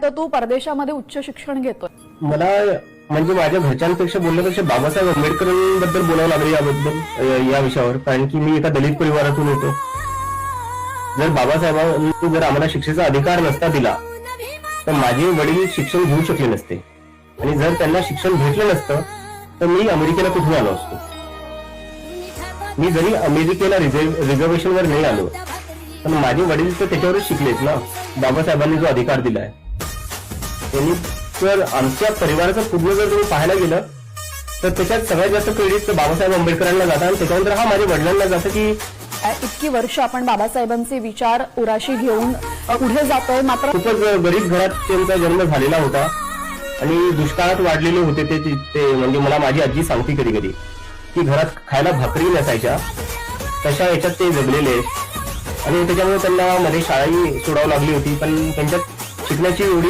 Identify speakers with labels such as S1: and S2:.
S1: तर तू परदेशामध्ये उच्च शिक्षण घेतोय.
S2: मला म्हणजे माझ्या घरच्यांपेक्षा बोलण्यापेक्षा बाबासाहेब आंबेडकरांबद्दल बोलावं लागलं या विषयावर, कारण की मी एका दलित परिवारातून येतो. जर बाबासाहेबांनी जर आम्हाला शिक्षेचा अधिकार नसता दिला तर माझे वडील शिक्षण घेऊ शकले नसते, आणि जर त्यांना शिक्षण भेटलं नसतं तर मी अमेरिकेला कुठून आलो असतो. मी जरी अमेरिकेला रिझर्वेशनवर नाही आलो पण माझे वडील तर त्याच्यावरच शिकलेत ना. बाबासाहेबांनी जो अधिकार दिलाय त्यांनी, तर आमच्या परिवाराचं पूर्ण जर तुम्ही पाहायला गेलं तर त्याच्यात सगळ्यात जास्त क्रेडिट बाबासाहेब आंबेडकरांना जातं, आणि त्याच्यानंतर हा माझ्या वडिलांना जातं. की
S1: इतकी वर्ष आपण बाबासाहेबांचे विचार उराशी घेऊन पुढे जातोय, मात्र
S2: खूपच गरीब घरात त्यांचा जन्म झालेला होता आणि दुष्काळात वाढलेले होते ते म्हणजे मला माझी आजी सांगते कधी कधी की घरात खायला भाकरी नसायच्या, तशा याच्यात ते जगलेले आहेत. आणि त्याच्यामुळे त्यांना मध्ये शाळाही सोडावी लागली होती, पण त्यांच्यात शिकण्याची एवढी